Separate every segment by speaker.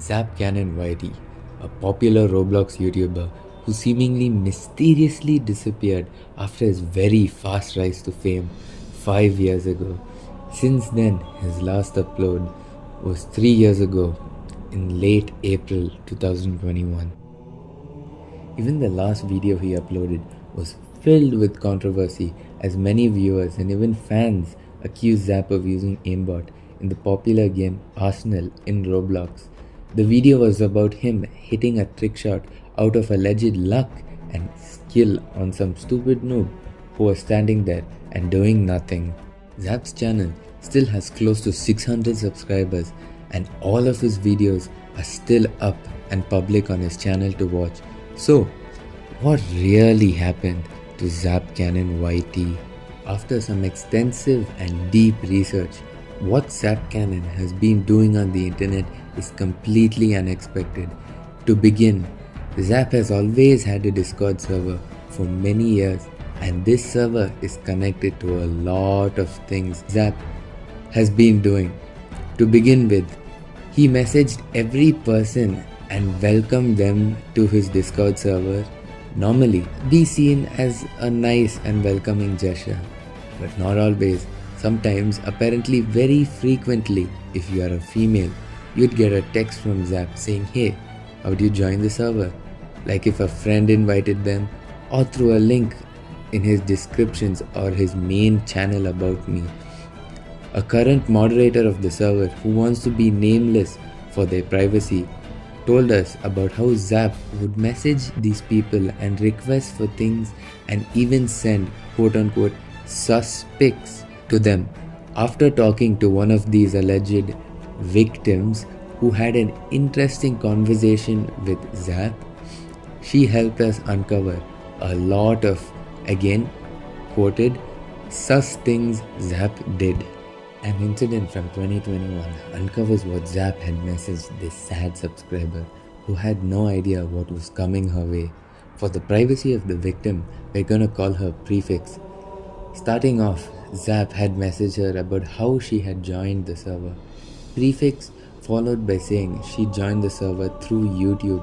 Speaker 1: ZapCannonYT, a popular Roblox YouTuber who seemingly mysteriously disappeared after his very fast rise to fame 5 years ago. Since then, his last upload was 3 years ago in late April 2021. Even the last video he uploaded was filled with controversy as many viewers and even fans accused Zap of using aimbot in the popular game Arsenal in Roblox. The video was about him hitting a trick shot out of alleged luck and skill on some stupid noob who was standing there and doing nothing. Zap's channel still has close to 600 subscribers and all of his videos are still up and public on his channel to watch. So, what really happened to ZapCannonYT? After some extensive and deep research, what ZapCannon has been doing on the internet is completely unexpected. To begin, Zap has always had a Discord server for many years, and this server is connected to a lot of things Zap has been doing. To begin with, he messaged every person and welcomed them to his Discord server. Normally, be seen as a nice and welcoming gesture, but not always. Sometimes, apparently very frequently, if you are a female, you'd get a text from Zap saying, "Hey, how do you join the server?" Like if a friend invited them, or through a link in his descriptions or his main channel about me. A current moderator of the server who wants to be nameless for their privacy told us about how Zap would message these people and request for things and even send quote-unquote sus pics to them. After talking to one of these alleged victims who had an interesting conversation with Zap, she helped us uncover a lot of, again quoted, sus things Zap did. An incident from 2021 uncovers what Zap had messaged this sad subscriber who had no idea what was coming her way. For the privacy of the victim, we're gonna call her Prefix. Starting off, Zap had messaged her about how she had joined the server. Prefix followed by saying she joined the server through YouTube,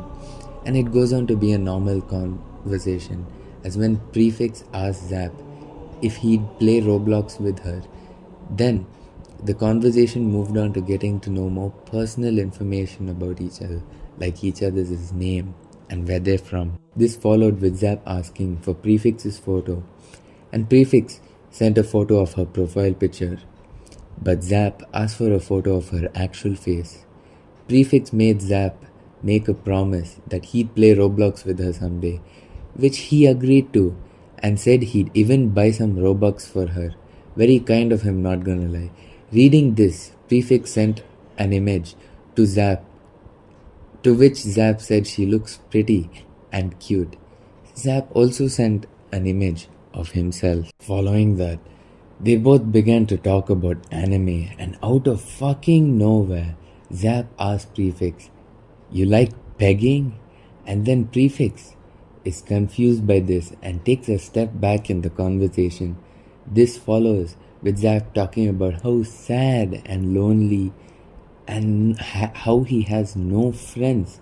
Speaker 1: and it goes on to be a normal conversation as when Prefix asked Zap if he'd play Roblox with her. Then the conversation moved on to getting to know more personal information about each other, like each other's name and where they're from. This followed with Zap asking for Prefix's photo, and Prefix sent a photo of her profile picture, but Zap asked for a photo of her actual face. Prefix made Zap make a promise that he'd play Roblox with her someday, which he agreed to and said he'd even buy some Robux for her. Very kind of him, not gonna lie. Reading this, Prefix sent an image to Zap, to which Zap said she looks pretty and cute. Zap also sent an image of himself. Following that, they both began to talk about anime, and out of fucking nowhere, Zap asked Prefix, "You like pegging?" And then Prefix is confused by this and takes a step back in the conversation. This follows with Zap talking about how sad and lonely and how he has no friends.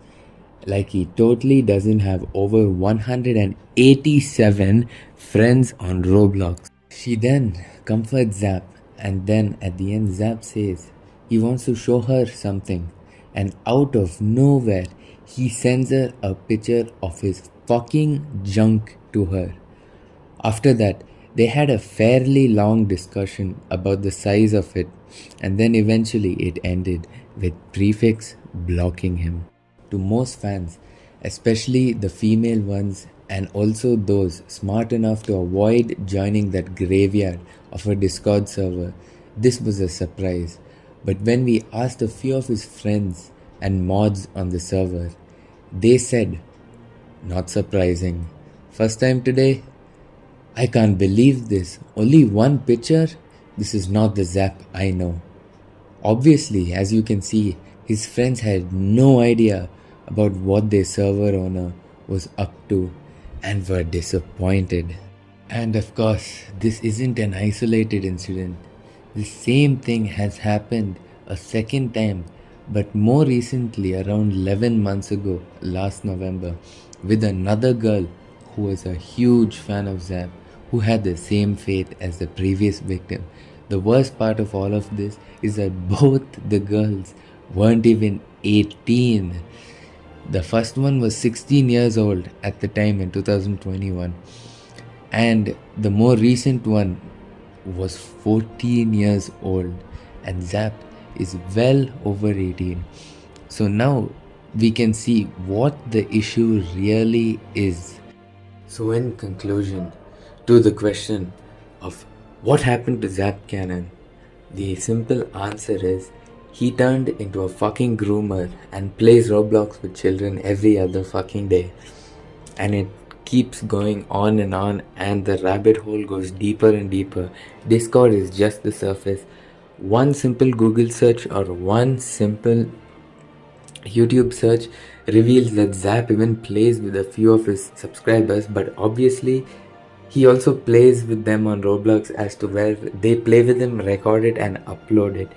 Speaker 1: Like he totally doesn't have over 187 friends on Roblox. She then comforts Zap, and then at the end Zap says he wants to show her something, and out of nowhere he sends her a picture of his fucking junk to her. After that, they had a fairly long discussion about the size of it, and then eventually it ended with Prefix blocking him. To most fans, especially the female ones and also those smart enough to avoid joining that graveyard of a Discord server, this was a surprise. But when we asked a few of his friends and mods on the server, they said, "Not surprising. First time today? I can't believe this. Only one picture? This is not the Zap I know." Obviously, as you can see, his friends had no idea about what their server owner was up to and were disappointed. And of course, this isn't an isolated incident. The same thing has happened a second time But more recently, around 11 months ago, last November, with another girl who was a huge fan of Zap, who had the same fate as the previous victim. The worst part of all of this is that both the girls weren't even 18. The first one was 16 years old at the time in 2021, and the more recent one was 14 years old, and Zap is well over 18. So now we can see what the issue really is. So, in conclusion, to the question of what happened to Zap Cannon, the simple answer is he turned into a fucking groomer and plays Roblox with children every other fucking day. And it keeps going on, and the rabbit hole goes deeper and deeper. Discord is just the surface. One simple Google search or one simple YouTube search reveals that Zap even plays with a few of his subscribers, but obviously he also plays with them on Roblox, as to where they play with him, record it and upload it,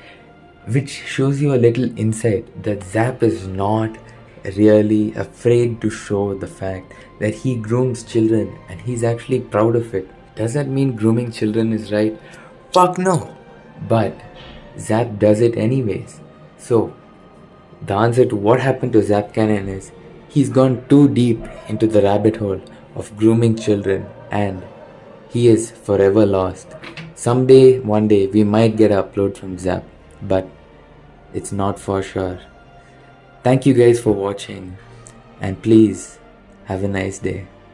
Speaker 1: which shows you a little insight that Zap is not really afraid to show the fact that he grooms children, and he's actually proud of it. Does that mean grooming children is right? Fuck no! But Zap does it anyways. So the answer to what happened to Zap Cannon is he's gone too deep into the rabbit hole of grooming children, and he is forever lost. Someday, one day, we might get an upload from Zap, but it's not for sure. Thank you guys for watching, and please have a nice day.